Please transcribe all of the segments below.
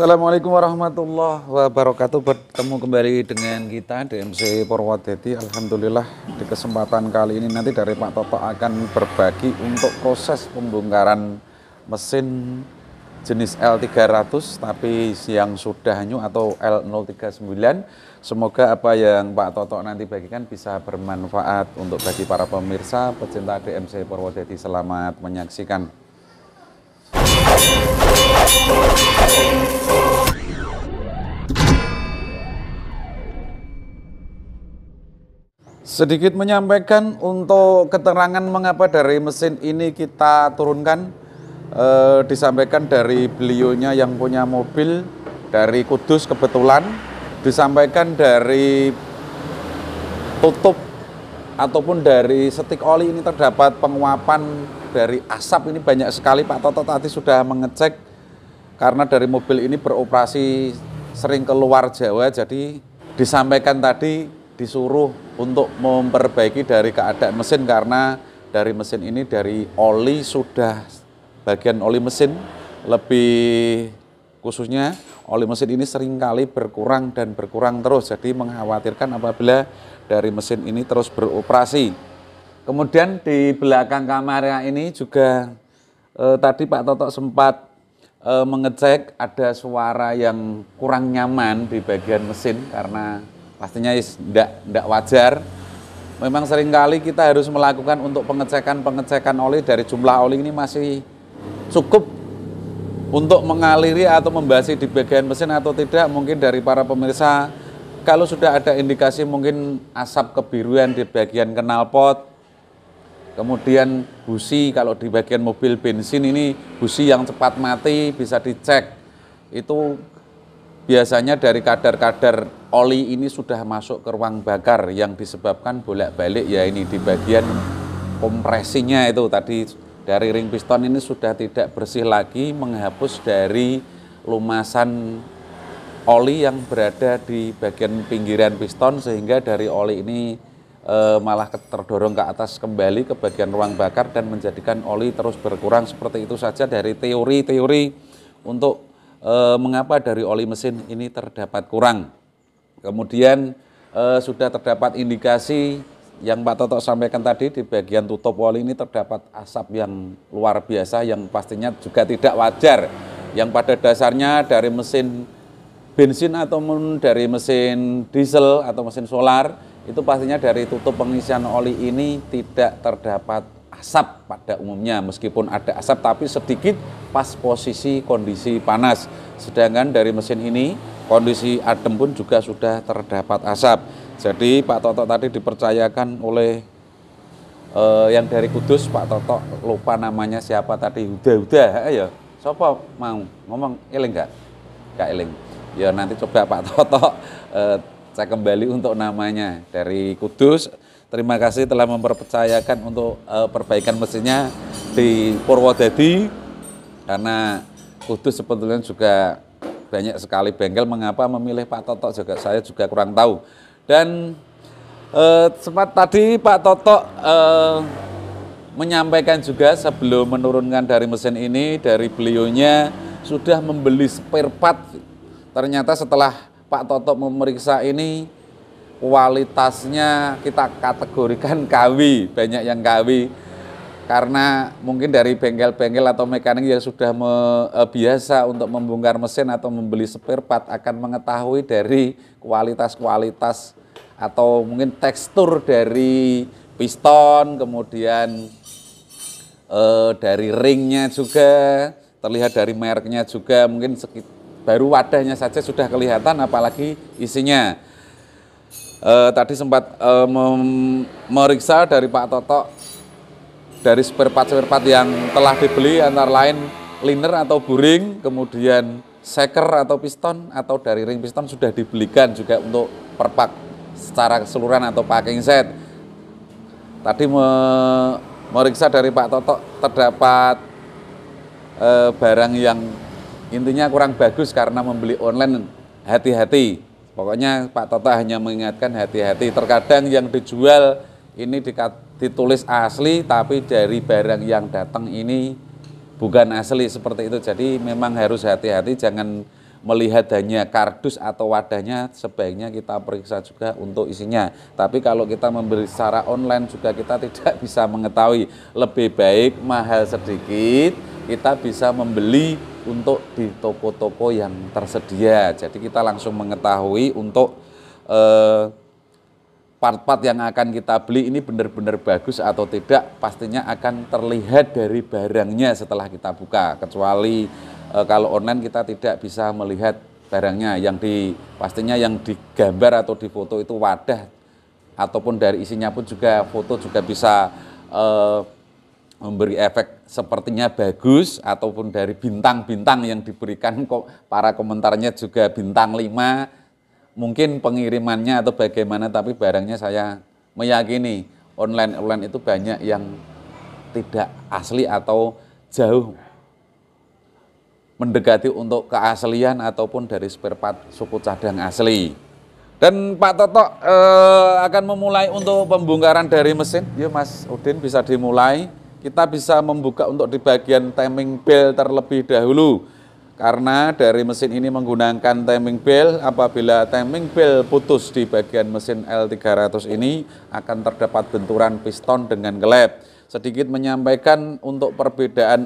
Assalamualaikum warahmatullahi wabarakatuh. Bertemu kembali dengan kita DMC Purwodadi. Alhamdulillah di kesempatan kali ini nanti dari Pak Toto akan berbagi untuk proses pembongkaran mesin jenis L300 tapi yang sudah new atau L039. Semoga apa yang Pak Toto nanti bagikan bisa bermanfaat untuk bagi para pemirsa pecinta DMC Purwodadi. Selamat menyaksikan. Sedikit menyampaikan untuk keterangan mengapa dari mesin ini kita turunkan, disampaikan dari beliaunya yang punya mobil dari Kudus kebetulan, disampaikan dari tutup ataupun dari setik oli ini terdapat penguapan dari asap. Ini banyak sekali. Pak Toto tadi sudah mengecek karena dari mobil ini beroperasi sering keluar Jawa, jadi disampaikan tadi disuruh untuk memperbaiki dari keadaan mesin karena dari mesin ini dari oli sudah bagian oli mesin, lebih khususnya oli mesin ini seringkali berkurang dan berkurang terus, jadi mengkhawatirkan apabila dari mesin ini terus beroperasi. Kemudian di belakang kamera ini juga tadi Pak Toto sempat mengecek ada suara yang kurang nyaman di bagian mesin karena pastinya tidak wajar. Memang seringkali kita harus melakukan untuk pengecekan oli dari jumlah oli ini masih cukup untuk mengaliri atau membasi di bagian mesin atau tidak. Mungkin dari para pemirsa kalau sudah ada indikasi mungkin asap kebiruan di bagian knalpot, kemudian busi, kalau di bagian mobil bensin ini busi yang cepat mati bisa dicek. Itu biasanya dari kadar-kadar oli ini sudah masuk ke ruang bakar yang disebabkan bolak-balik ya ini di bagian kompresinya itu tadi dari ring piston ini sudah tidak bersih lagi, menghapus dari lumasan oli yang berada di bagian pinggiran piston sehingga dari oli ini malah terdorong ke atas kembali ke bagian ruang bakar dan menjadikan oli terus berkurang. Seperti itu saja dari teori-teori untuk mengapa dari oli mesin ini terdapat kurang. Kemudian sudah terdapat indikasi yang Pak Toto sampaikan tadi di bagian tutup oli ini terdapat asap yang luar biasa yang pastinya juga tidak wajar, yang pada dasarnya dari mesin bensin ataupun dari mesin diesel atau mesin solar itu pastinya dari tutup pengisian oli ini tidak terdapat asap pada umumnya, meskipun ada asap tapi sedikit pas posisi kondisi panas. Sedangkan dari mesin ini kondisi adem pun juga sudah terdapat asap. Jadi Pak Toto tadi dipercayakan oleh yang dari Kudus, Pak Toto lupa namanya siapa tadi, Huda ya. Siapa mau ngomong eling nggak? Nggak eling. Ya nanti coba Pak Toto cek kembali untuk namanya dari Kudus. Terima kasih telah mempercayakan untuk perbaikan mesinnya di Purwodadi, karena Kudus sebetulnya juga banyak sekali bengkel. Mengapa memilih Pak Toto juga saya juga kurang tahu. Dan sempat tadi Pak Toto menyampaikan juga sebelum menurunkan dari mesin ini, dari beliaunya sudah membeli spare part. Ternyata setelah Pak Toto memeriksa ini kualitasnya kita kategorikan KW, banyak yang KW, karena mungkin dari bengkel-bengkel atau mekanik yang sudah biasa untuk membongkar mesin atau membeli spare part akan mengetahui dari kualitas-kualitas atau mungkin tekstur dari piston, kemudian dari ringnya juga, terlihat dari mereknya juga, mungkin baru wadahnya saja sudah kelihatan apalagi isinya. Tadi sempat memeriksa dari Pak Toto dari spare part yang telah dibeli antara lain liner atau buring, kemudian shaker atau piston atau dari ring piston sudah dibelikan juga untuk perpak secara keseluruhan atau packing set. Tadi memeriksa dari Pak Toto terdapat barang yang intinya kurang bagus karena membeli online. Hati-hati. Pokoknya Pak Toto hanya mengingatkan hati-hati. Terkadang yang dijual ini ditulis asli tapi dari barang yang datang ini bukan asli seperti itu. Jadi memang harus hati-hati, jangan melihat hanya kardus atau wadahnya, sebaiknya kita periksa juga untuk isinya. Tapi kalau kita membeli secara online juga kita tidak bisa mengetahui. Lebih baik mahal sedikit, kita bisa membeli untuk di toko-toko yang tersedia. Jadi kita langsung mengetahui untuk part-part yang akan kita beli ini benar-benar bagus atau tidak, pastinya akan terlihat dari barangnya setelah kita buka. Kecuali kalau online kita tidak bisa melihat barangnya, pastinya yang digambar atau difoto itu wadah ataupun dari isinya pun juga foto juga bisa memberi efek sepertinya bagus, ataupun dari bintang-bintang yang diberikan para komentarnya juga bintang 5. Mungkin pengirimannya atau bagaimana, tapi barangnya saya meyakini online itu banyak yang tidak asli atau jauh mendekati untuk keaslian ataupun dari spare part suku cadang asli. Dan Pak Toto akan memulai untuk pembongkaran dari mesin. Ya Mas Udin, bisa dimulai. Kita bisa membuka untuk di bagian timing bell terlebih dahulu. Karena dari mesin ini menggunakan timing bell, apabila timing bell putus di bagian mesin L300 ini akan terdapat benturan piston dengan klep. Sedikit menyampaikan untuk perbedaan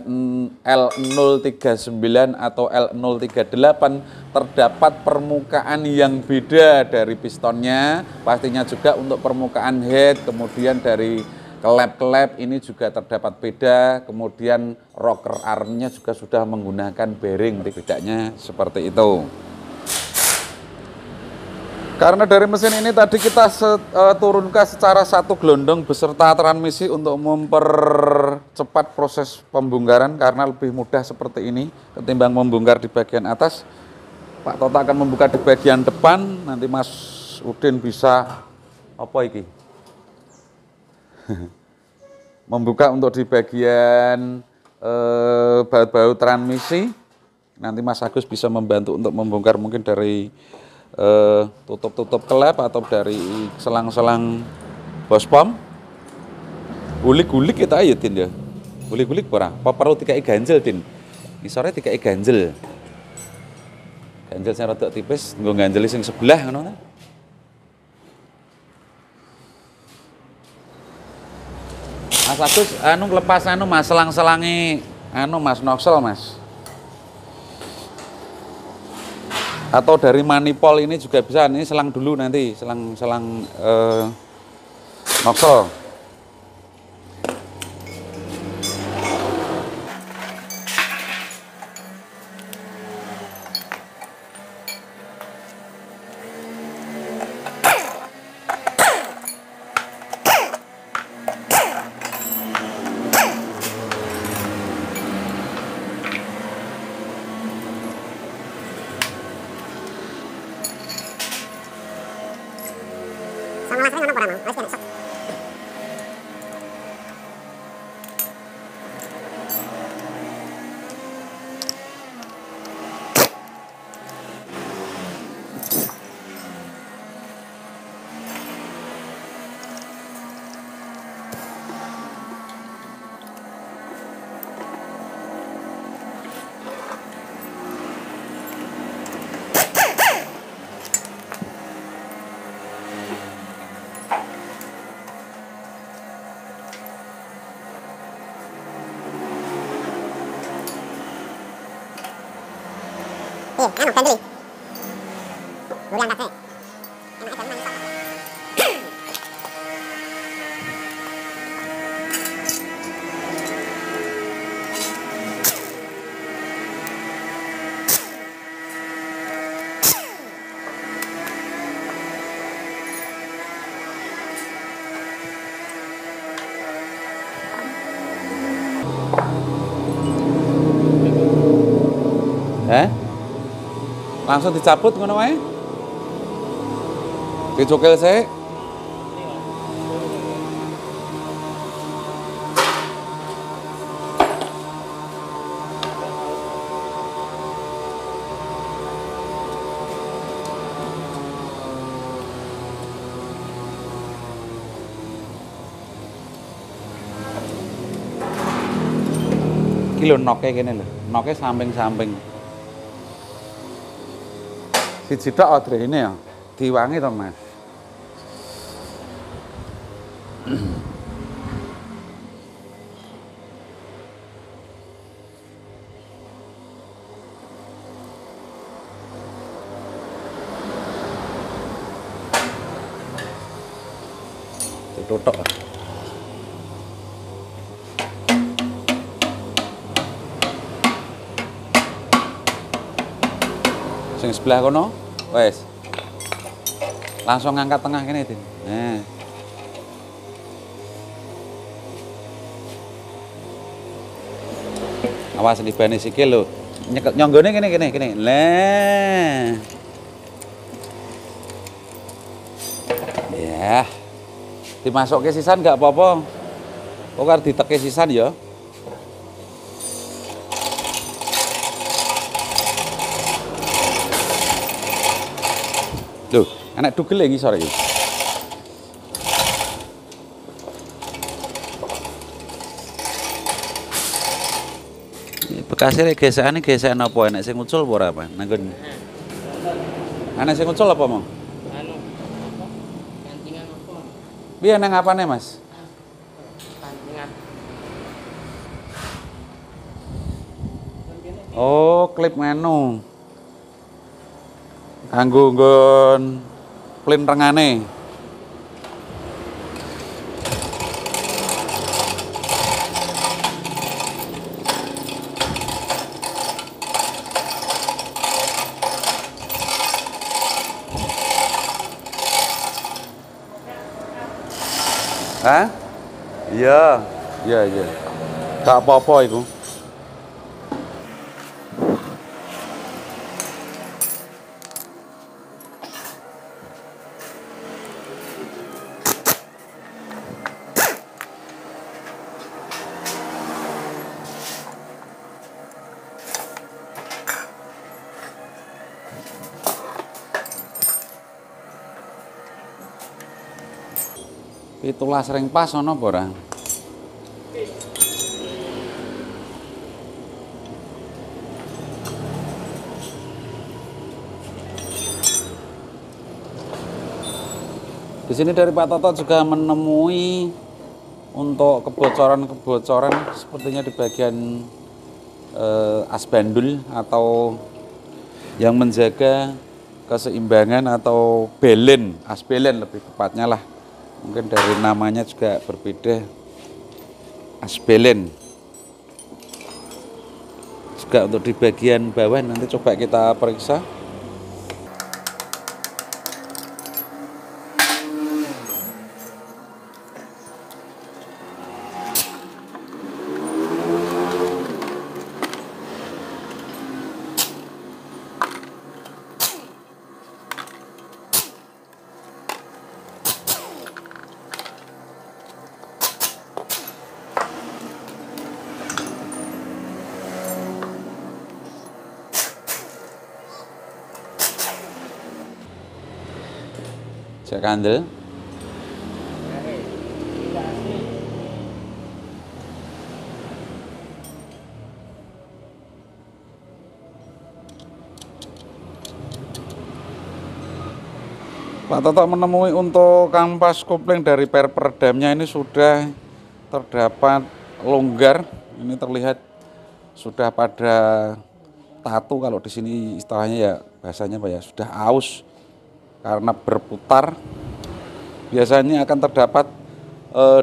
L039 atau L038 terdapat permukaan yang beda dari pistonnya. Pastinya juga untuk permukaan head, kemudian dari klep-klep ini juga terdapat beda, kemudian rocker armnya juga sudah menggunakan bearing, bedanya seperti itu. Karena dari mesin ini tadi kita turunkan secara satu gelondong beserta transmisi untuk mempercepat proses pembongkaran, karena lebih mudah seperti ini ketimbang membongkar di bagian atas. Pak Toto akan membuka di bagian depan, nanti Mas Udin bisa apa iki? Membuka untuk di bagian baut-baut transmisi. Nanti Mas Agus bisa membantu untuk membongkar mungkin dari tutup-tutup klep atau dari selang-selang bos pom. Gulik-gulik kita ayo Din ya. Gulik-gulik ora? Apa perlu dikai ganjel Din? Isore dikai ganjel. Ganjel sing rada tipis, nggo ganjeli sing sebelah ngono ta. Mas Agus, lepas Mas selang-selangi Mas noksel Mas. Atau dari manipol ini juga bisa, ini selang dulu nanti, selang noksel. ganjeli. Bulan katanya. Langsung dicabut ngono wae. Dicukil sik. Iki lho noke kene lho. Noke samping-samping. Siji tok odre ini ya. Diwangi to, Mas. Ditutuk. Sing sebelah kono, wes. Langsung ngangkat tengah kene, Din. Nah. Awas libane sikil lho. Nyonggone kene. Lah. Ya. Dimasukke sisan nggak apa-apa. Kok arep diteke sisan ya. Loh, anak dugel lagi sore iki. Bekasnya gesekan apa enak sing ngucul apa ora apa? Nanggon. Ana sing ngucul apa mau? Anu, pancingan apa? Piye nang apane, Mas? Pancingan. Oh, klip menu. Kanggo nggon plin rengane. Hah? Iya. Gak apa-apa iku. Pitulas ring pas ono apa ora? Di sini dari Pak Toto juga menemui untuk kebocoran sepertinya di bagian asbandul atau yang menjaga keseimbangan atau belen, asbelen lebih tepatnya lah. Mungkin dari namanya juga berbeda. Asbelen. Juga untuk di bagian bawah nanti coba kita periksa. Cek kandel. Pak Toto menemui untuk kampas kopling dari per peredamnya ini sudah terdapat longgar. Ini terlihat sudah pada tatu, kalau di sini istilahnya ya bahasanya apa ya, sudah aus karena berputar. Biasanya akan terdapat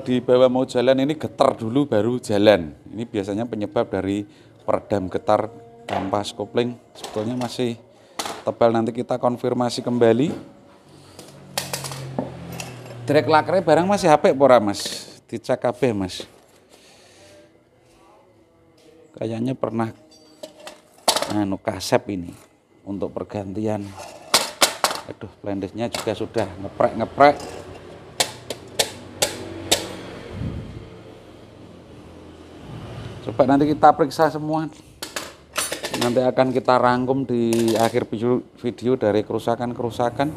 di bawah mau jalan ini getar dulu baru jalan. Ini biasanya penyebab dari peredam getar kampas kopling. Sebetulnya masih tebal, nanti kita konfirmasi kembali. Drek lakre barang masih HP pora, Mas? Dicek kabeh, Mas. Kayaknya pernah kasep ini untuk pergantian. Aduh, blendesnya juga sudah ngeprek. Coba nanti kita periksa semua. Nanti akan kita rangkum di akhir video dari kerusakan-kerusakan.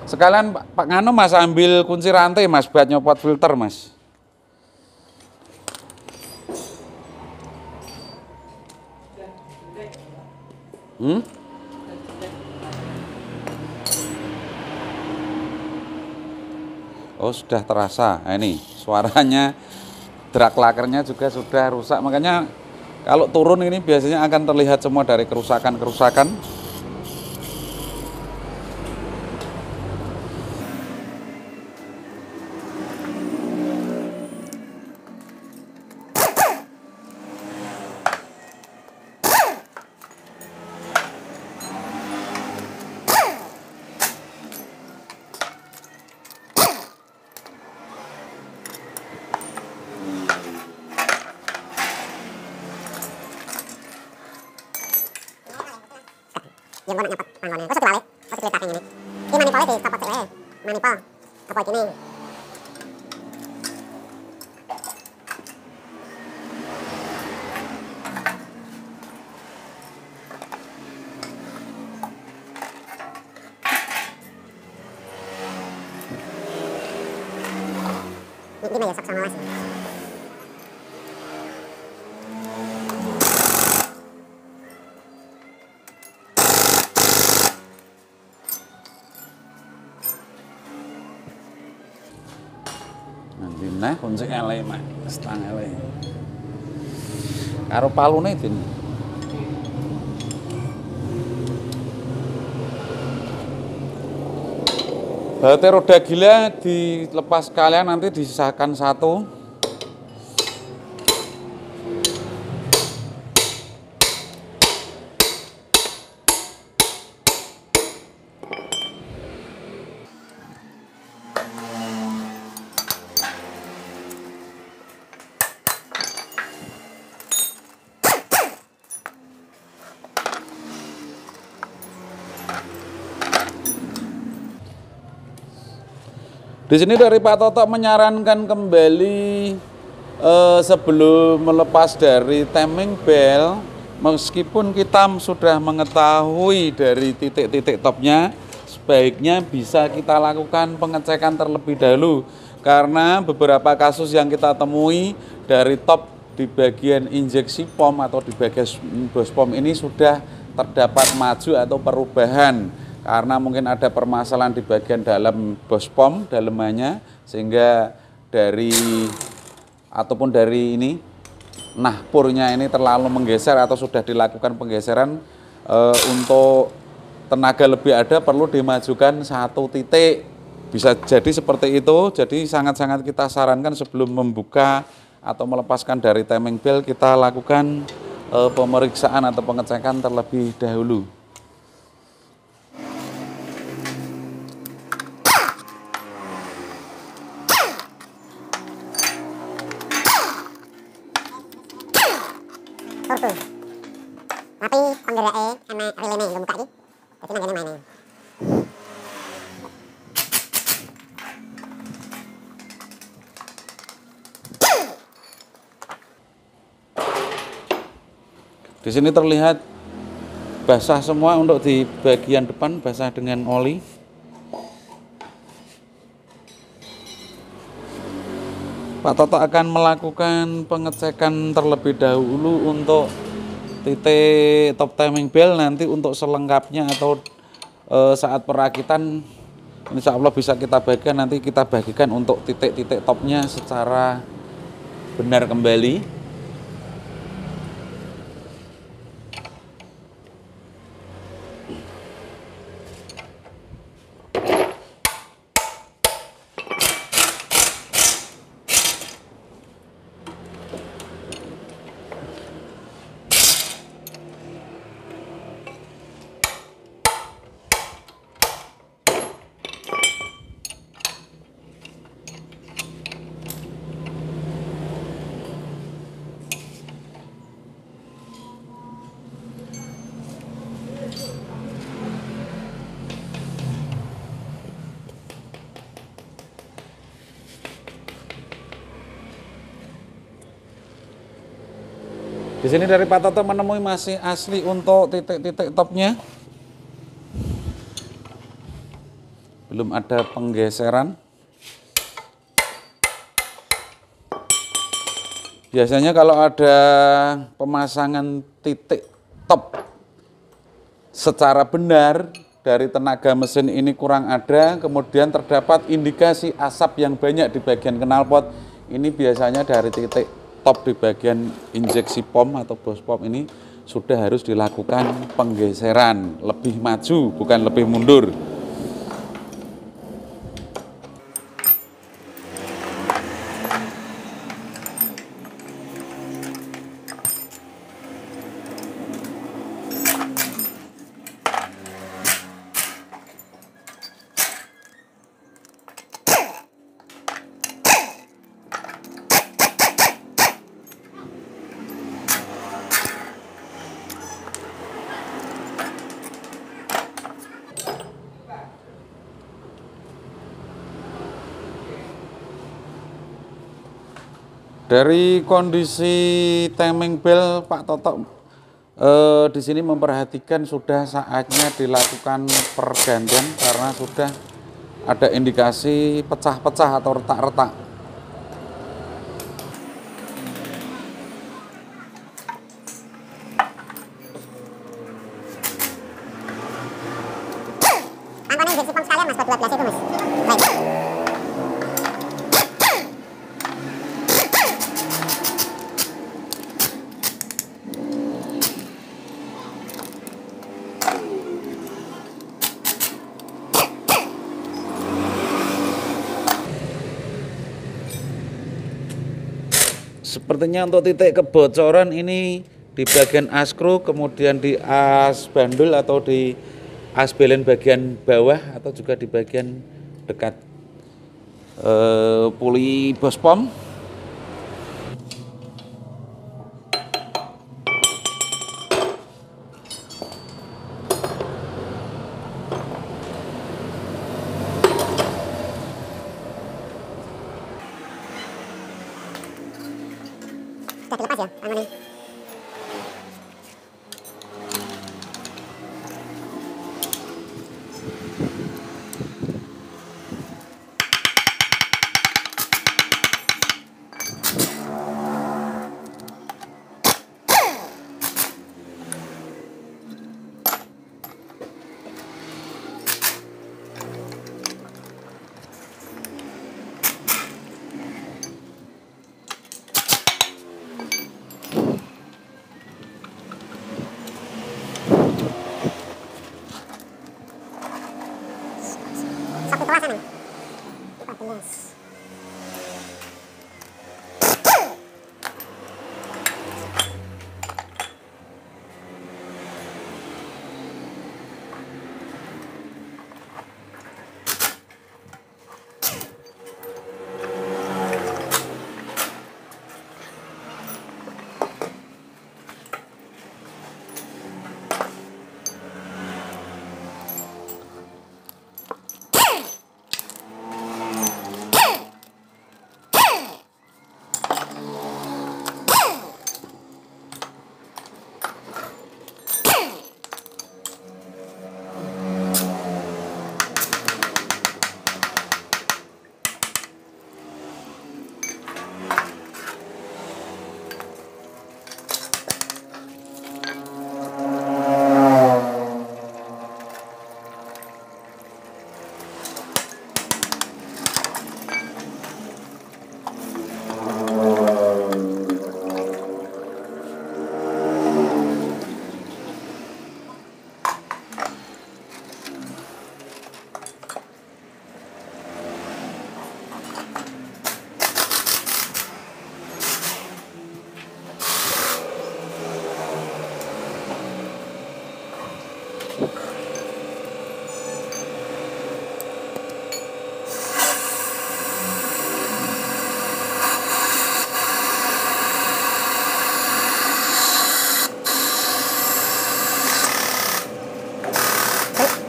Sekalian Pak Nganu, Mas, ambil kunci rantai, Mas, buat nyopot filter, Mas. Oh, sudah terasa. Nah, ini suaranya drag lakernya juga sudah rusak. Makanya kalau turun ini biasanya akan terlihat semua dari kerusakan-kerusakan. Yang gua nak nyapot panggonnya. Kok dibalik? Kok diklipat yang ini? Ini manipulnya dicopot sih, manipul. Apa ini? Ini mah ya sak sama las. Nanti nah kunci ele mak, setang ele. Karo palune din. Bautnya roda gila dilepas kalian nanti disisahkan satu. Di sini dari Pak Toto menyarankan kembali sebelum melepas dari timing bell, meskipun kita sudah mengetahui dari titik-titik topnya, sebaiknya bisa kita lakukan pengecekan terlebih dahulu. Karena beberapa kasus yang kita temui dari top di bagian injeksi pom atau di bagian bos pom ini sudah terdapat maju atau perubahan. Karena mungkin ada permasalahan di bagian dalam bos pom, dalemannya, sehingga dari ataupun dari ini nahpurnya ini terlalu menggeser atau sudah dilakukan penggeseran. Untuk tenaga lebih ada perlu dimajukan satu titik, bisa jadi seperti itu. Jadi sangat-sangat kita sarankan sebelum membuka atau melepaskan dari timing bell kita lakukan pemeriksaan atau pengecekan terlebih dahulu. Turtu. Tapi penggeraknya sama relene belum buka lagi. Jadi nanti mainin. Di sini terlihat basah semua untuk di bagian depan, basah dengan oli. Pak Toto akan melakukan pengecekan terlebih dahulu untuk titik top timing bell. Nanti untuk selengkapnya atau saat perakitan insya Allah bisa kita bagikan, nanti kita bagikan untuk titik-titik topnya secara benar kembali. Di sini dari Pak Toto menemui masih asli untuk titik-titik topnya. Belum ada penggeseran. Biasanya kalau ada pemasangan titik top secara benar dari tenaga mesin ini kurang ada, kemudian terdapat indikasi asap yang banyak di bagian knalpot. Ini biasanya dari titik top di bagian injeksi pom atau bos pom ini sudah harus dilakukan penggeseran, lebih maju bukan lebih mundur. Dari kondisi timing belt, Pak Toto di sini memperhatikan sudah saatnya dilakukan pergantian karena sudah ada indikasi pecah-pecah atau retak-retak. Tamponnya injeksi pom sekalian mas, buat 12 itu mas. Baik. Sepertinya untuk titik kebocoran ini di bagian as skru, kemudian di as bandul atau di as belen bagian bawah atau juga di bagian dekat puli bos pom. Sudah dilepas ya tangannya. Satu kelas sana. 14.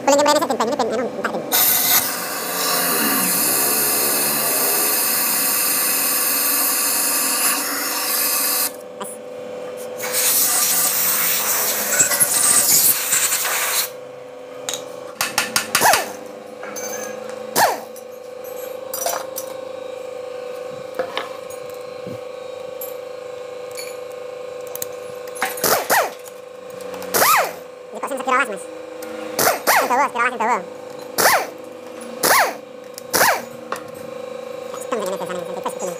Boleh nyampe ini saya ini pen anu entar ini. Ini kok sensor kirawas mas. dawa, sekiranya dawa. Sistem dengan biasanya, nanti tes gitu.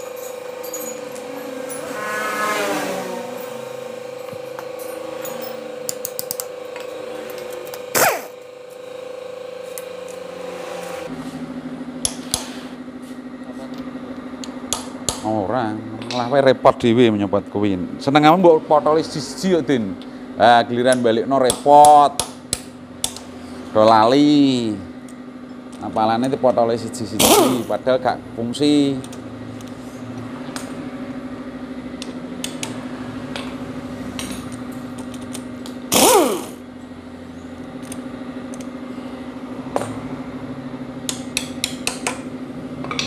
Ora, malah wae repot dhewe nyopot kuwi. Seneng ae mbok potoli siji yo, Din. Ah, giliran balikno repot. Do lali. Apalane dipotoli siji-siji padahal gak fungsi.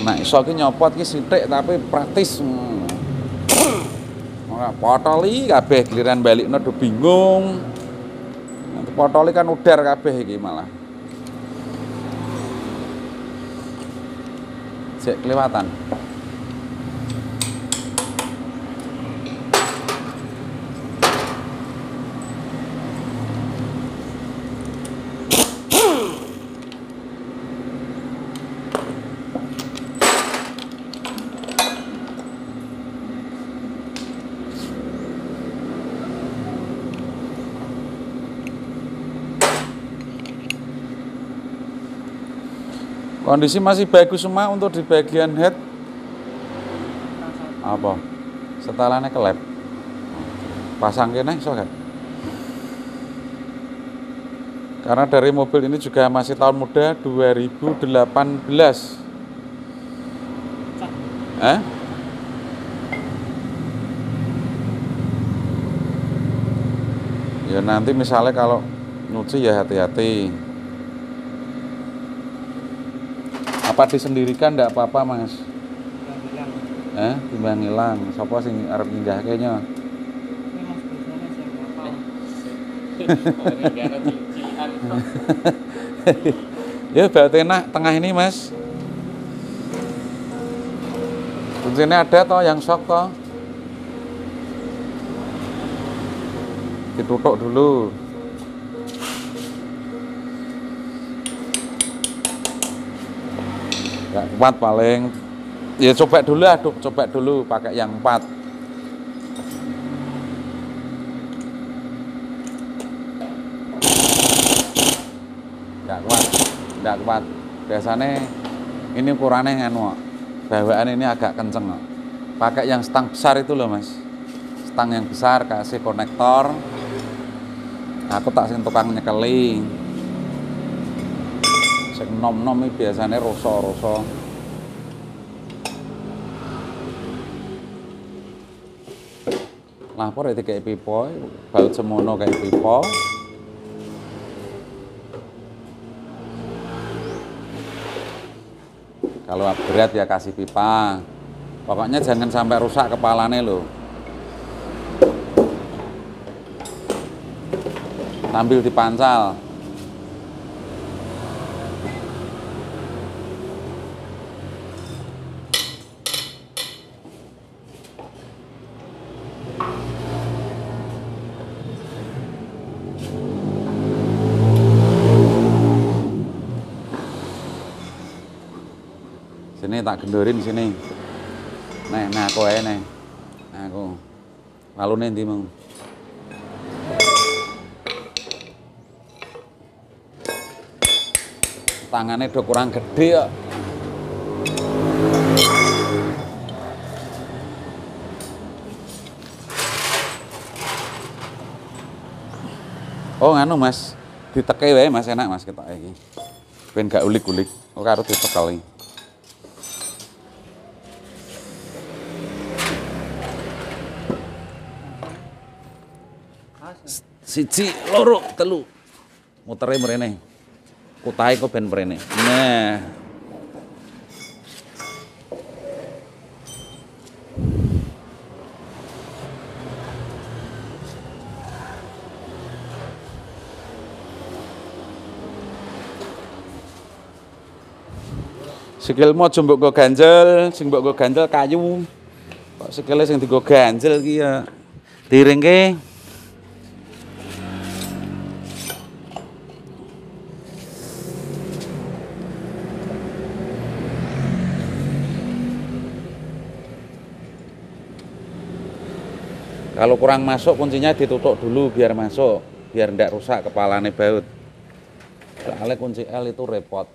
Nah, iso ki nyopot ki sithik tapi praktis. Ora potoli kabeh giliran balikno do bingung. Nanti potoli kan udar kabeh iki malah. Sik kelewatan. Kondisi masih bagus semua untuk di bagian head. Apa? Setelannya kelep. Pasang kene iso kan? Karena dari mobil ini juga masih tahun muda 2018. Ya nanti misalnya kalau nyuci ya hati-hati. Apa disendirikan enggak apa-apa, Mas? Timbang hilang. Sapa sing arep minggahke nya? Ya berarti enak tengah ini, Mas. Kuncinya ada toh yang sok toh. Ditutuk dulu. Gak kuat paling. Ya coba dulu, aduk, coba dulu pakai yang 4. Gak kuat. Biasanya ini ukurannya nganu, bawaan ini agak kenceng. Pakai yang stang besar itu loh, Mas. Stang yang besar kasih konektor. Aku tak sing tukang nyekeli. Nom-nom ini biasanya roso-roso. Lapor itu kayak pipo, baut semono kayak pipo. Kalau berat ya kasih pipa. Pokoknya jangan sampai rusak kepalanya loh. Sambil dipancal. Sini tak gendorin sini. Nah aku ae nih. Nah aku. Walune ndi mau? Tangannya udah kurang gede ya. Oh nganu, Mas. Diteke wae, Mas, enak, Mas, ketok iki. Ben gak ulik-ulik. Oh karo ditekel iki. Siji, loro, telu. Mutere mrene. Kutahe kok ben mrene. Nah. Sikilmu aja mbok go ganjel, sing mbok go ganjel kayu. Kok sikile sing digo ganjel iki ya diringke. Kalau kurang masuk kuncinya ditutup dulu biar masuk, biar ndak rusak kepalanya baut. Soalnya kunci L itu repot.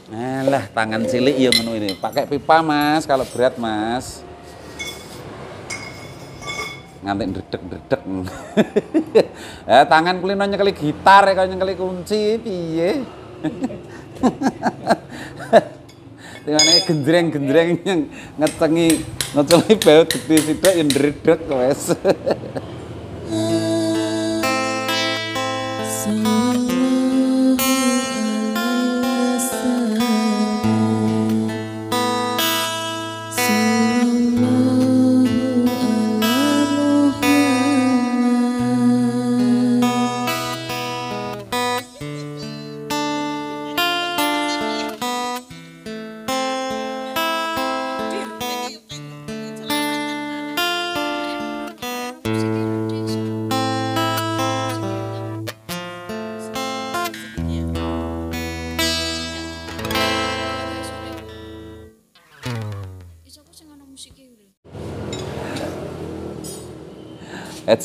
Alah, tangan cilik ya ngono ini. Pakai pipa, Mas, kalau berat, Mas. Nganti ndredeg-ndredeg. Tangan kulino nyekeli gitar kaya nyekeli kunci piye. Tingane gendreng-gendreng yang ngeceli baut gede sithik ya ndredeg wes.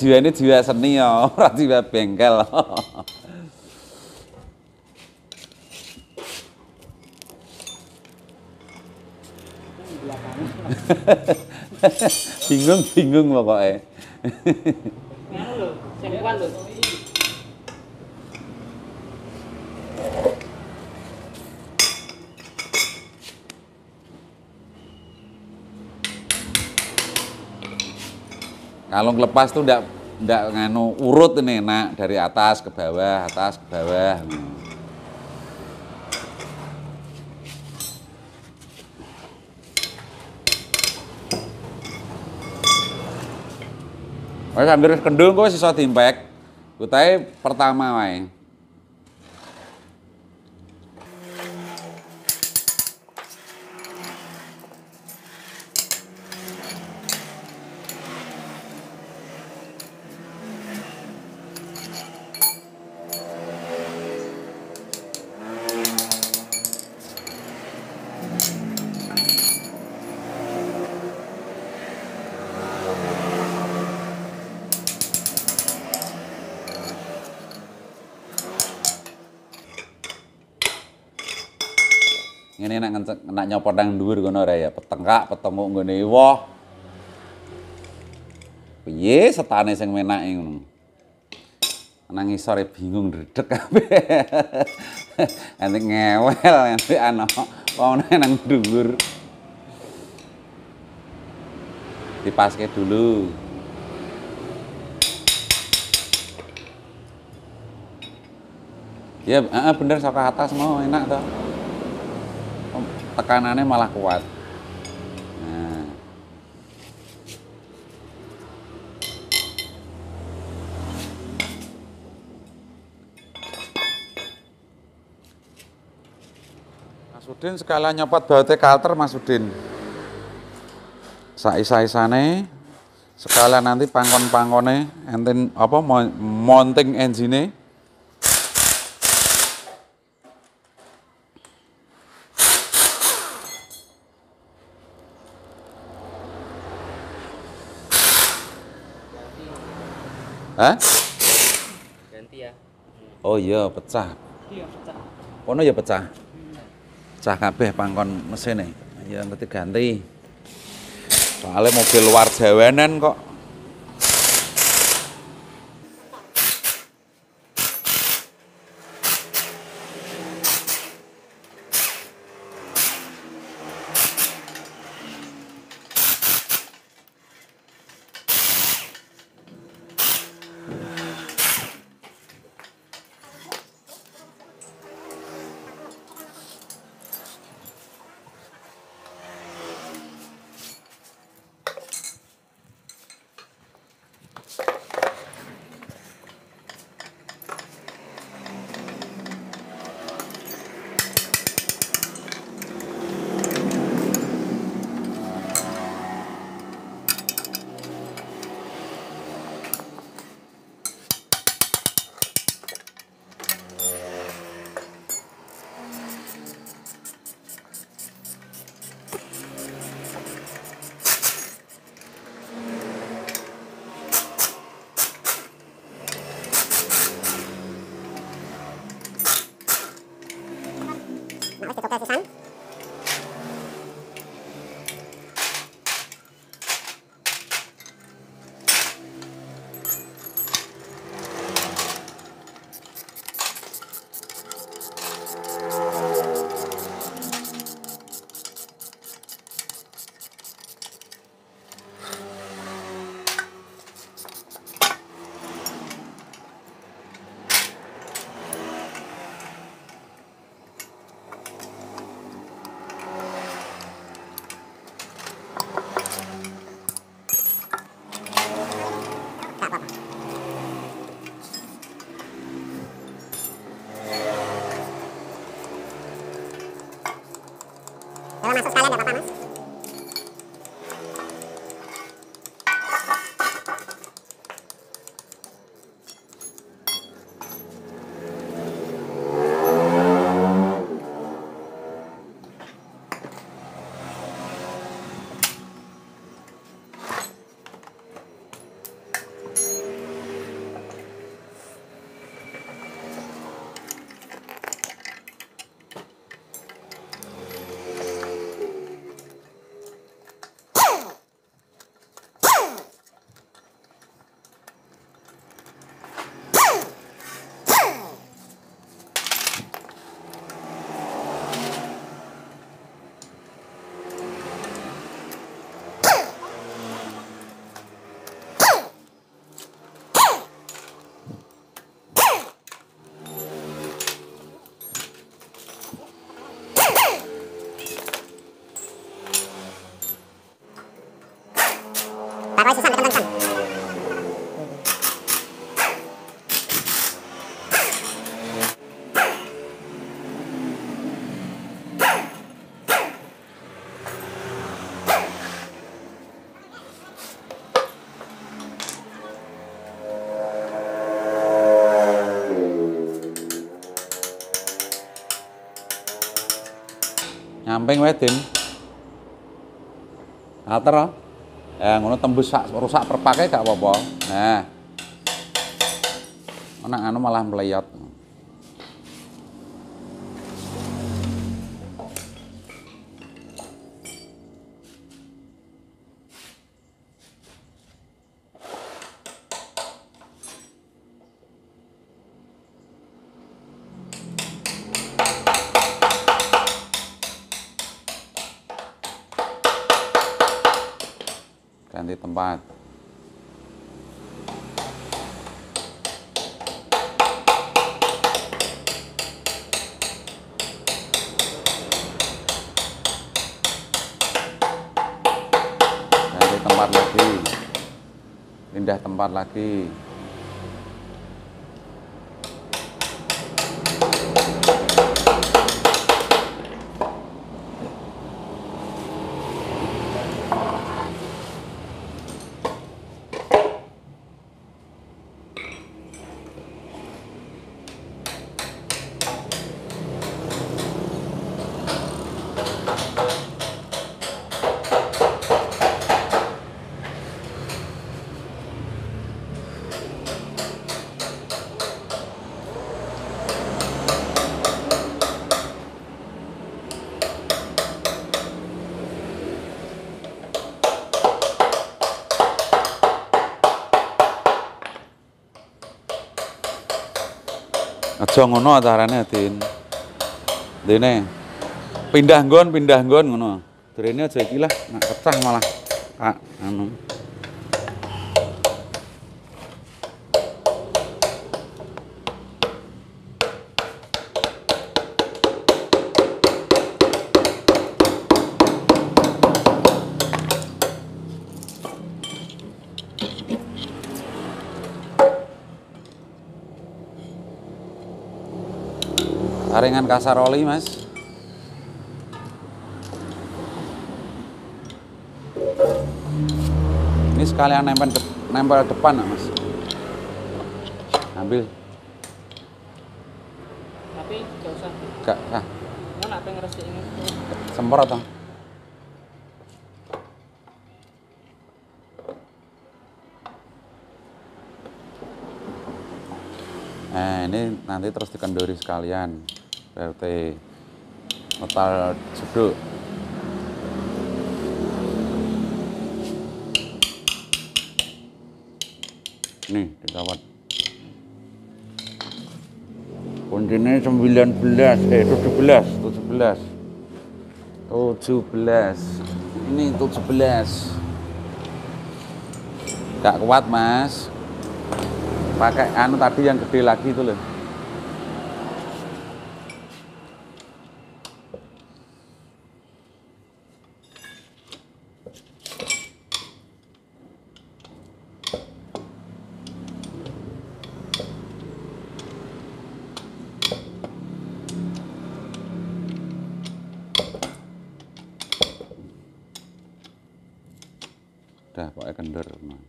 Jiwa ini jiwa seni ya, ora jiwa bengkel. Bingung pokoknya. Nganu lho, sing kuat lho. Kalau ngelepas tuh ndak nganu urut ini nak dari atas ke bawah, atas ke bawah. Wes hampir kendung kok iso diimpek. Kutahe pertama wae. Ini nak nyopot nang dhuwur kono ora ya, petengkak, petemu nggone woh. Piye setane sing menake ngono. Nang ngisore bingung ndredeg kabeh. Nanti ngewel nanti ana wong nang dhuwur. Dipaske dulu. Ya, bener sok ke atas mau enak toh. Tekanannya malah kuat. Nah. Mas Udin sekalian nyopot bautnya kalter Mas Udin. Saisa-isane sekalian nanti pangkon-pangkone enten apa mounting engine. Hah? Ganti ya. Oh iya, pecah. Iya, pecah. Kono ya pecah. Pecah kabeh pangkon mesine. Ya ngerti ganti. Soalnya mobil luar jawanan kok. masuk sekalian nggak apa-apa mas. Taruh susan tekan-tekan. Nyamping wedin. Alter oh. Ya ngono tembus rusak perpake gak apa-apa. Nah. Ana anu malah mleyot. Ganti tempat. Ganti tempat lagi. Pindah tempat lagi. Aja ngono acarane, Din. Dene pindah nggon ngono. Drene aja iki lah, nek pecah malah anu. Taringan kasar oli, Mas. Ini sekalian nempel depan, Mas. Ambil. Tapi gak usah. Gak, Mana apa ngeresik ini? semprot toh. Nah, ini nanti terus dikendori sekalian. BRT metal jeduk. Nih, dikawat. Kuncinya 17, 17. Ini 17. Gak kuat, Mas. Pakai anu tadi yang gede lagi itu loh. Udah pakai kendor. Nah.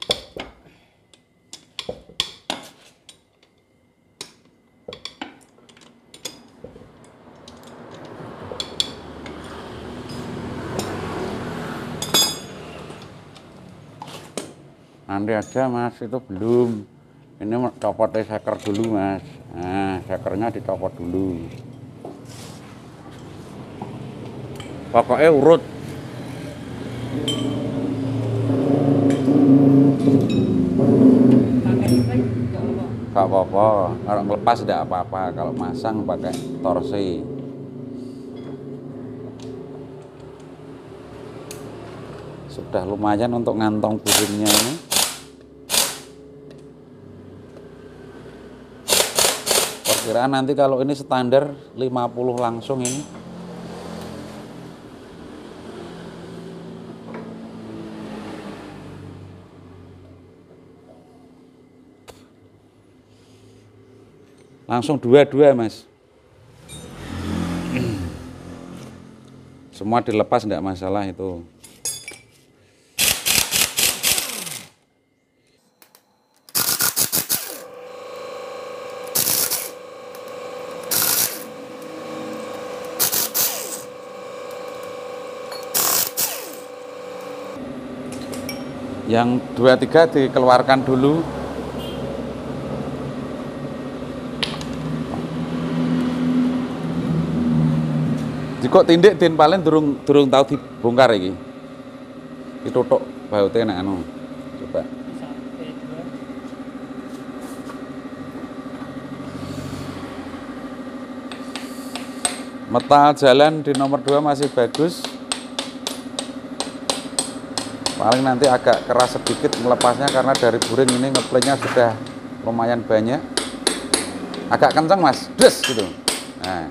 Nanti aja mas, itu belum. Ini copotnya seker dulu mas. Nah, sekernya dicopot dulu. Pokoknya urut. Gak apa-apa, kalau ngelepas tidak apa-apa. Kalau masang pakai torsi. Sudah lumayan untuk ngantong burinnya ini. Perkiraan nanti kalau ini standar 50 langsung ini. Langsung dua-dua mas. Semua dilepas tidak masalah itu. Yang 2-3 dikeluarkan dulu. Jika tindik din paling durung tahu dibongkar iki. Ditutuk bautnya nek anu. Coba. Metal jalan di nomor 2 masih bagus. Paling nanti agak keras sedikit melepasnya karena dari buring ini ngeplaynya sudah lumayan banyak. Agak kencang mas, des gitu. Nah.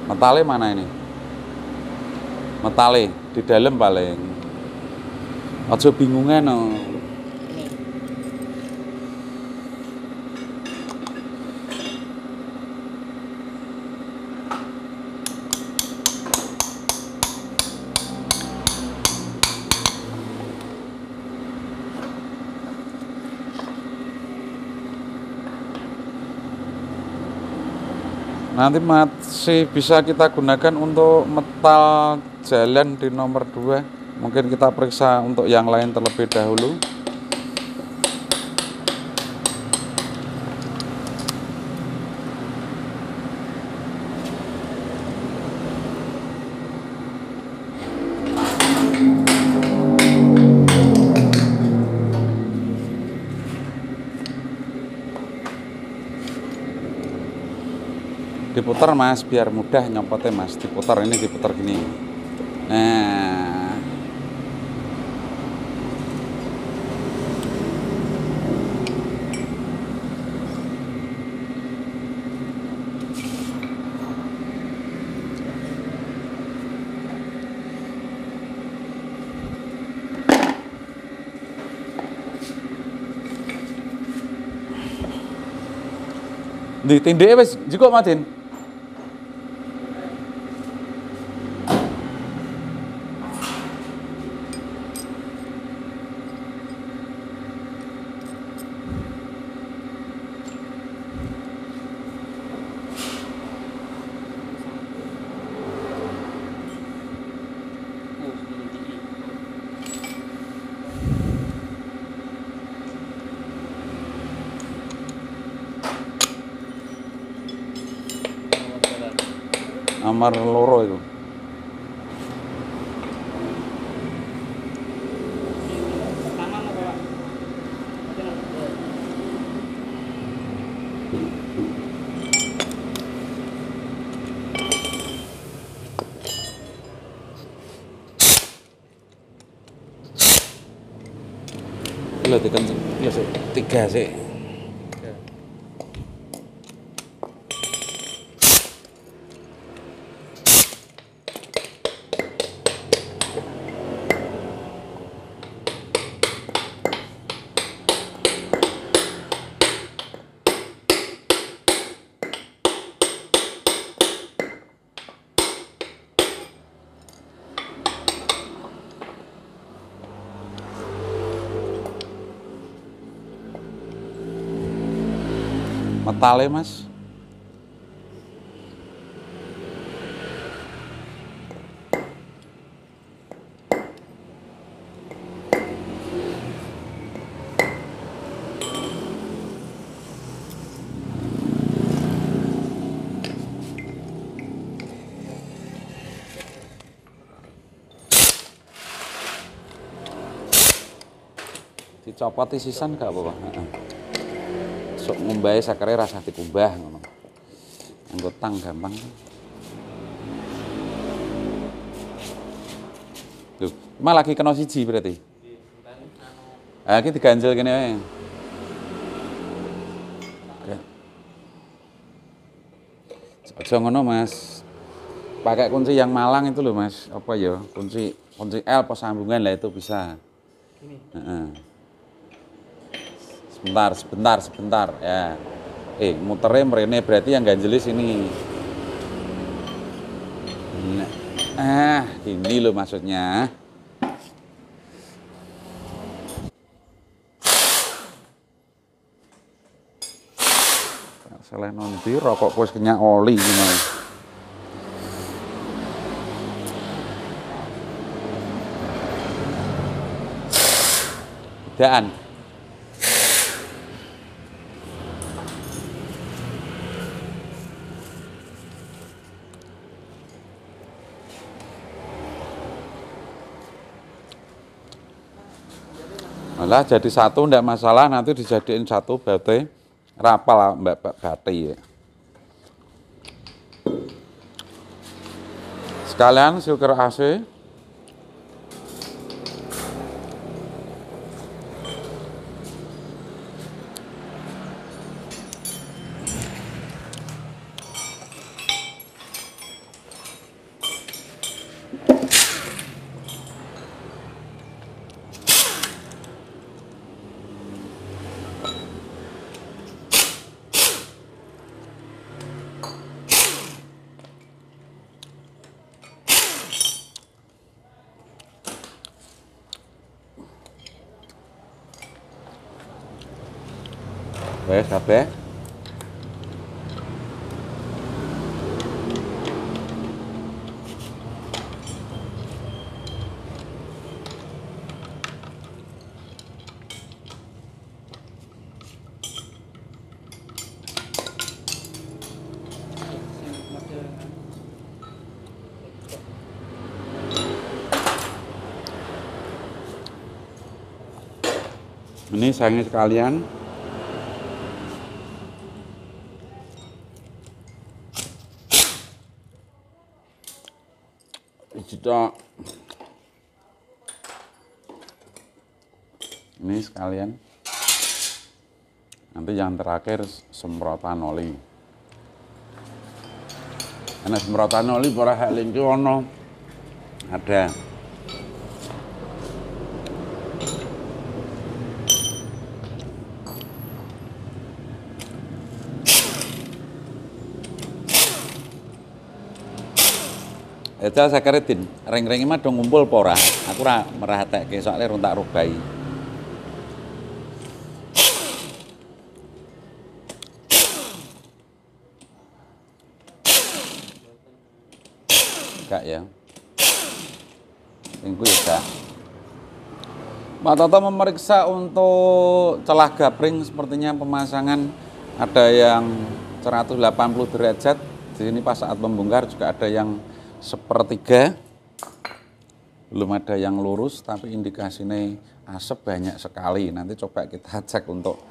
Metale mana ini? Metale di dalam paling. Aja bingungan no. Nanti masih bisa kita gunakan untuk metal jalan di nomor 2. Mungkin kita periksa untuk yang lain terlebih dahulu. Diputar mas, biar mudah nyopotnya mas. Diputar ini, diputar gini. Nah, di tindih wis juga matin. Nomor loro itu. Pertama mau bawa. Lo tekan tiga sih. metalnya, Mas. Dicopoti sisan gak apa-apa. Sok ngumbahe sakare rasa dikumbah ngono. Anggo tang gampang. Loh, malah lagi kena siji berarti. Ah, iki diganjel kene wae. Aja ngono, Mas. Pakai kunci yang malang itu loh, Mas. Apa ya? Kunci L pos sambungan lah itu bisa. Heeh. Sebentar ya. Muternya mrene berarti yang ganjelis ini. Nah, ini loh maksudnya. Salah nanti rokok wis kenyak oli gini. Bedaan. Malah jadi satu ndak masalah, nanti dijadiin satu bate rapal Mbak Bati ya. Sekalian silker AC. Wes kabeh. Ini sayangnya sekalian. Kita ini sekalian. Nanti yang terakhir semprotan oli. Karena semprotan oli para hak lingku ono ada. Itu saya keretin, ring-ring mah dong ngumpul pora. Aku merhatekke soalnya rung tak rubai. Enggak ya. Minggu ya enggak. Pak Toto memeriksa untuk celah gapring, sepertinya pemasangan ada yang 180 derajat. Di sini pas saat membongkar juga ada yang sepertiga, belum ada yang lurus, tapi indikasinya asap banyak sekali. Nanti coba kita cek untuk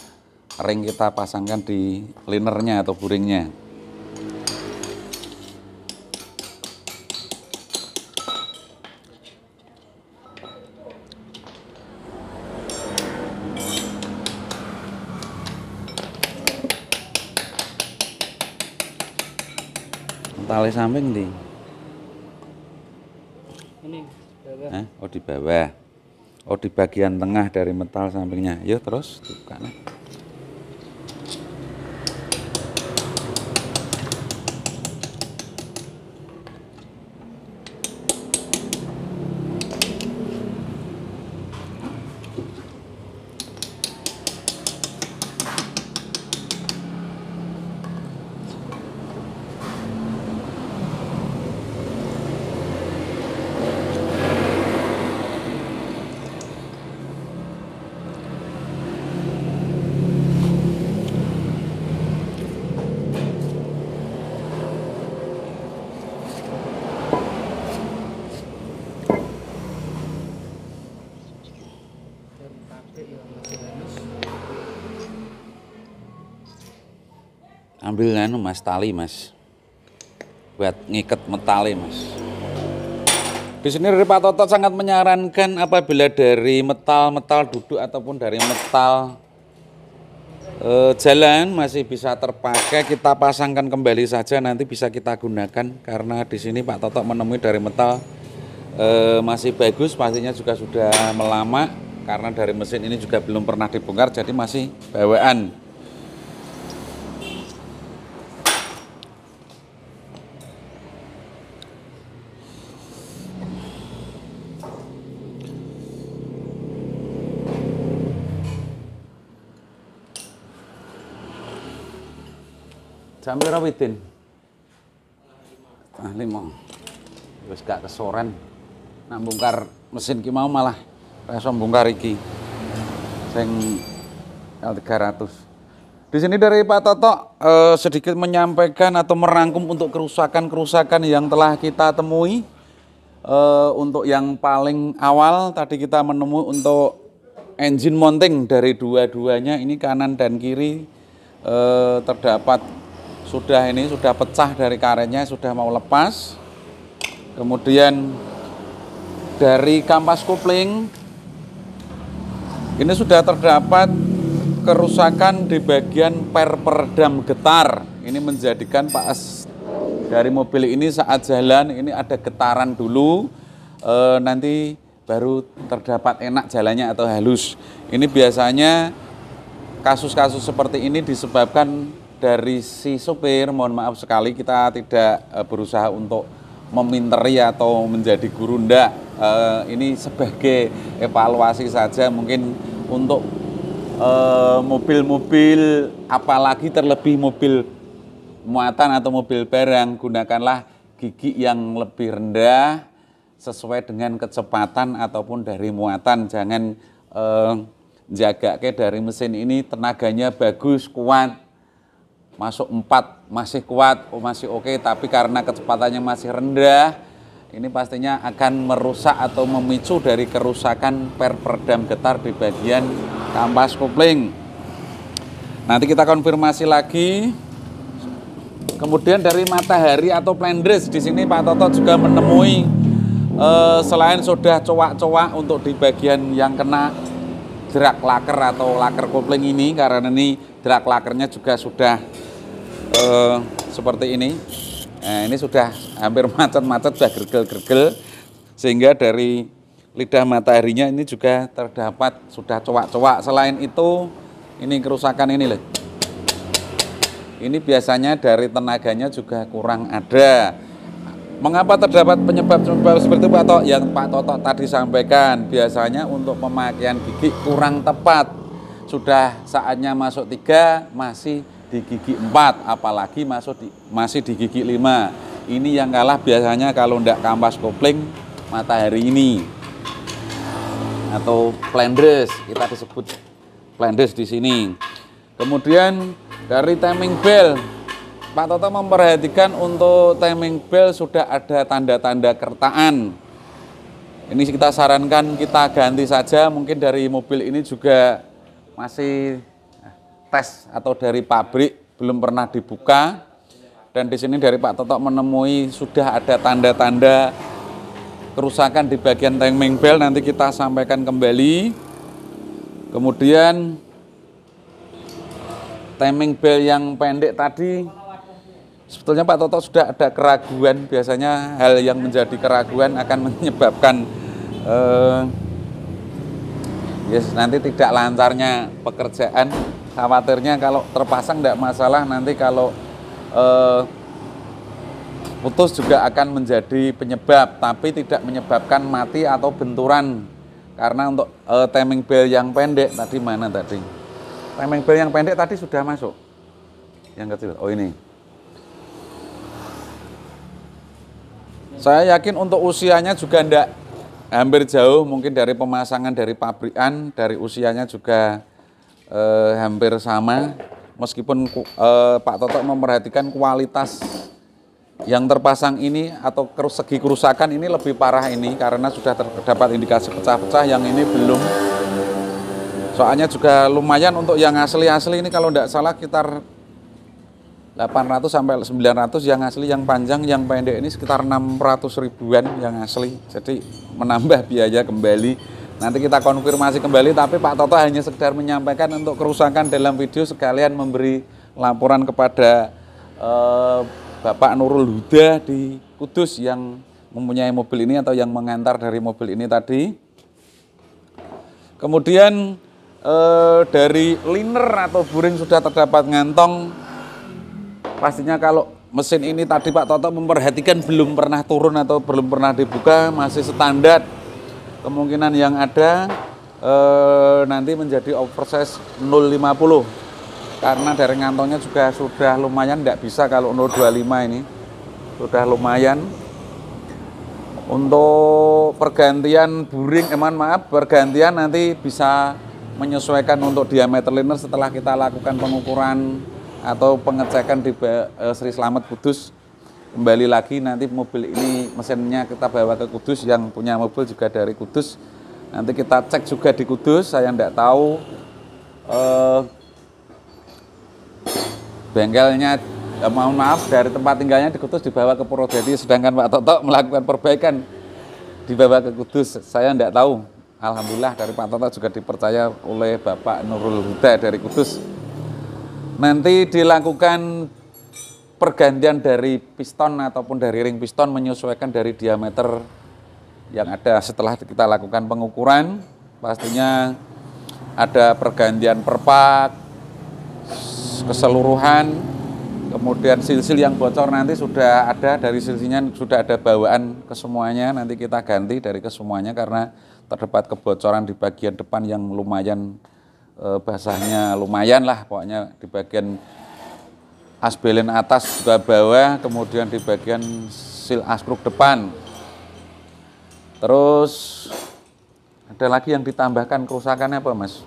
ring kita pasangkan di linernya atau buringnya. Tali samping di Ini bawah. Oh di bawah. Oh di bagian tengah dari metal sampingnya. Yuk terus buka. ambil anu Mas, tali Mas, buat ngikat metale Mas. Di sini dari Pak Toto sangat menyarankan apabila dari metal duduk ataupun dari metal jalan masih bisa terpakai, kita pasangkan kembali saja, nanti bisa kita gunakan. Karena di sini Pak Toto menemui dari metal masih bagus, pastinya juga sudah melama, karena dari mesin ini juga belum pernah dibongkar, jadi masih bawaan. Jam pira Widin? Ah 5. Wis gak kesoren. Nak bongkar mesin ki mau malah ora iso bongkar iki. Sing L300. Di sini dari Pak Toto sedikit menyampaikan atau merangkum untuk kerusakan-kerusakan yang telah kita temui. Untuk yang paling awal tadi kita menemui untuk engine mounting dari dua-duanya, ini kanan dan kiri terdapat sudah pecah dari karetnya, sudah mau lepas. Kemudian dari kampas kopling ini sudah terdapat kerusakan di bagian per peredam getar. Ini menjadikan pas dari mobil ini saat jalan ini ada getaran dulu, nanti baru terdapat enak jalannya atau halus. Ini biasanya kasus-kasus seperti ini disebabkan dari si supir. Mohon maaf sekali, kita tidak berusaha untuk meminteri atau menjadi guru, ndak. Ini sebagai evaluasi saja, mungkin untuk mobil-mobil, apalagi terlebih mobil muatan atau mobil barang, gunakanlah gigi yang lebih rendah sesuai dengan kecepatan ataupun dari muatan. Jangan jaga dari mesin ini tenaganya bagus, kuat, masuk 4 masih kuat, masih oke, tapi karena kecepatannya masih rendah, ini pastinya akan merusak atau memicu dari kerusakan per peredam getar di bagian kampas kopling. Nanti kita konfirmasi lagi. Kemudian dari matahari atau plendres, di sini Pak Toto juga menemui selain sudah cowak-cowak untuk di bagian yang kena jerak laker atau laker kopling ini, karena ini jerak lakernya juga sudah seperti ini. Nah, ini sudah hampir macet-macet, sudah gergel-gergel, sehingga dari lidah mataharinya ini juga terdapat sudah cowak-cowak. Selain itu, ini kerusakan ini loh. Ini biasanya dari tenaganya juga kurang ada. Mengapa terdapat penyebab-penyebab seperti itu Pak Toto? Yang Pak Toto tadi sampaikan, biasanya untuk pemakaian gigi kurang tepat. Sudah saatnya masuk 3, masih di gigi 4, apalagi masih di gigi 5. Ini yang kalah biasanya kalau ndak kampas kopling matahari ini atau plendres, kita disebut plendres di sini. Kemudian dari timing bell, Pak Toto memperhatikan untuk timing bell sudah ada tanda-tanda kertaan. Ini kita sarankan kita ganti saja, mungkin dari mobil ini juga masih tes atau dari pabrik belum pernah dibuka. Dan di sini dari Pak Toto menemui sudah ada tanda-tanda kerusakan di bagian timing bell, nanti kita sampaikan kembali. Kemudian timing bell yang pendek tadi, sebetulnya Pak Toto sudah ada keraguan. Biasanya hal yang menjadi keraguan akan menyebabkan nanti tidak lancarnya pekerjaan. Khawatirnya kalau terpasang tidak masalah, nanti kalau putus juga akan menjadi penyebab, tapi tidak menyebabkan mati atau benturan. Karena untuk timing bell yang pendek tadi, mana tadi? Timing bell yang pendek tadi sudah masuk. Yang kecil, oh ini. Saya yakin untuk usianya juga tidak hampir jauh, mungkin dari pemasangan dari pabrikan, dari usianya juga hampir sama. Meskipun Pak Toto memperhatikan kualitas yang terpasang ini atau segi kerusakan ini lebih parah ini, karena sudah terdapat indikasi pecah-pecah, yang ini belum. Soalnya juga lumayan untuk yang asli-asli ini kalau tidak salah sekitar 800 sampai 900 yang asli, yang panjang, yang pendek ini sekitar 600 ribuan yang asli. Jadi menambah biaya kembali. Nanti kita konfirmasi kembali, tapi Pak Toto hanya sekedar menyampaikan untuk kerusakan dalam video sekalian memberi laporan kepada Bapak Nurul Huda di Kudus yang mempunyai mobil ini atau yang mengantar dari mobil ini tadi. Kemudian dari liner atau buring sudah terdapat ngantong. Pastinya kalau mesin ini tadi Pak Toto memperhatikan belum pernah turun atau belum pernah dibuka, masih standar. Kemungkinan yang ada nanti menjadi oversize 050 karena dari ngantongnya juga sudah lumayan, tidak bisa kalau 025 ini sudah lumayan. Untuk pergantian buring, pergantian nanti bisa menyesuaikan untuk diameter liner setelah kita lakukan pengukuran atau pengecekan di Sri Slamet Kudus. Kembali lagi nanti mobil ini mesinnya kita bawa ke Kudus, yang punya mobil juga dari Kudus. Nanti kita cek juga di Kudus, saya tidak tahu bengkelnya, mohon maaf, dari tempat tinggalnya di Kudus dibawa ke Purwodadi, sedangkan Pak Toto melakukan perbaikan dibawa ke Kudus, saya tidak tahu. Alhamdulillah dari Pak Toto juga dipercaya oleh Bapak Nurul Huda dari Kudus. Nanti dilakukan pergantian dari piston ataupun dari ring piston menyesuaikan dari diameter yang ada setelah kita lakukan pengukuran. Pastinya ada pergantian perpak keseluruhan, kemudian sil-sil yang bocor nanti sudah ada, dari sil-silnya sudah ada bawaan ke semuanya, nanti kita ganti dari kesemuanya karena terdapat kebocoran di bagian depan yang lumayan basahnya lumayan lah, pokoknya di bagian asbelen atas juga bawah, kemudian di bagian sil askruk depan. Terus ada lagi yang ditambahkan kerusakannya apa, Mas?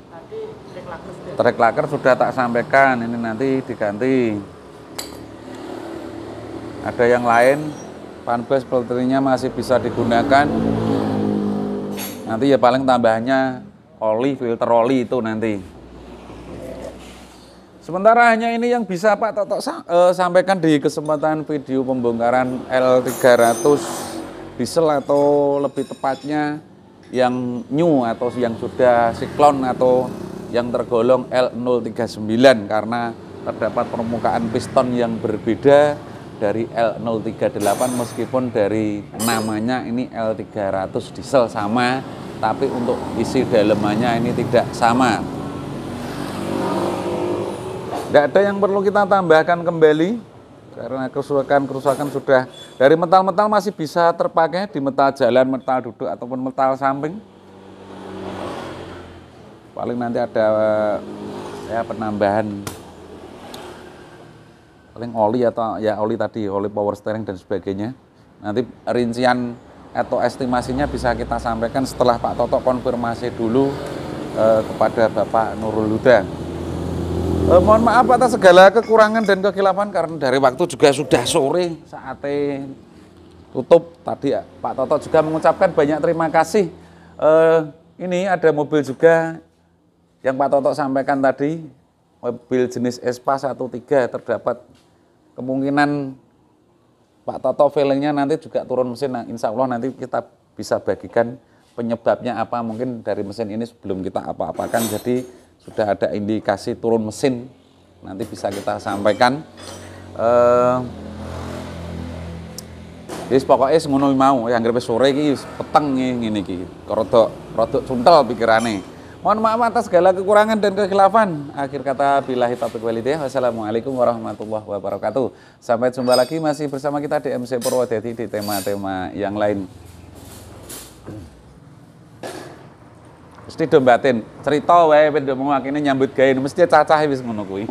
Trek laker sudah tak sampaikan, ini nanti diganti. Ada yang lain, panbas filternya masih bisa digunakan. Nanti ya paling tambahannya oli, filter oli itu nanti. Sementara hanya ini yang bisa Pak Toto sampaikan di kesempatan video pembongkaran L300 diesel, atau lebih tepatnya yang new atau yang sudah siklon atau yang tergolong L039, karena terdapat permukaan piston yang berbeda dari L038 meskipun dari namanya ini L300 diesel sama, tapi untuk isi dalemannya ini tidak sama. Tidak ada yang perlu kita tambahkan kembali karena kerusakan sudah dari metal-metal masih bisa terpakai di metal jalan, metal duduk ataupun metal samping. Paling nanti ada ya penambahan paling oli atau ya oli tadi, oli power steering dan sebagainya. Nanti rincian atau estimasinya bisa kita sampaikan setelah Pak Toto konfirmasi dulu kepada Bapak Nurul Huda. Mohon maaf atas segala kekurangan dan kekhilapan karena dari waktu juga sudah sore, saatnya tutup. Tadi Pak Toto juga mengucapkan banyak terima kasih. Ini ada mobil juga yang Pak Toto sampaikan tadi, mobil jenis Espa 13 terdapat kemungkinan Pak Toto feelingnya nanti juga turun mesin. Nah, insya Allah nanti kita bisa bagikan penyebabnya apa, mungkin dari mesin ini sebelum kita apa-apakan, jadi sudah ada indikasi turun mesin, nanti bisa kita sampaikan. Jadi pokoknya ngono mau, yang ngerti sore ini peteng ini iki, rodok cuntel pikirannya. Mohon maaf atas segala kekurangan dan kekhilafan. Akhir kata billahi taufiq wal hidayah. Wassalamualaikum warahmatullahi wabarakatuh. Sampai jumpa lagi masih bersama kita di MC Purwodadi di tema-tema yang lain. Mesti dombatin cerita wae ben ngomong akine nyambut gawe mesti cacah wis ngono kuwi.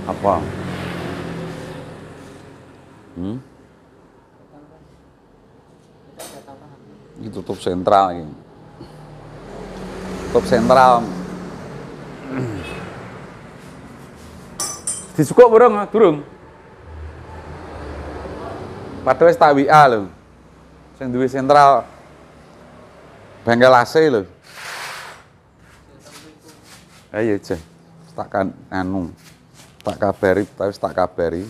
Apa? Ini tutup sentral ini. Tutup sentral. Disukuk durung? Padahal wis tak WA lho. Sing duwe sentral bengkel AC lho. Ayo aja. Tak kan anu. Tak kabari, tapi tak kabari.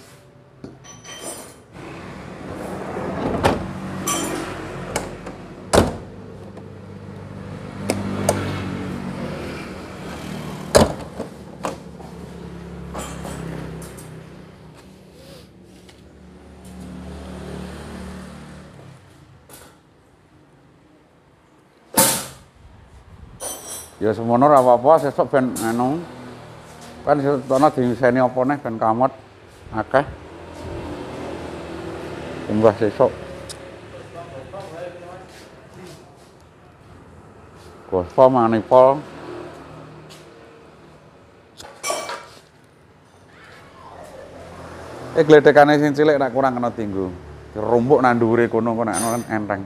Ya semono ora apa-apa, sesuk ben anu. Kan sesuk ana diiseni apa neh ben kamot akeh. Unggah sesuk. Gospo manipol. Gledekane sing cilik rak kurang kena tinggu. Rumpuk nang dhuwure kono kok nek kan enteng.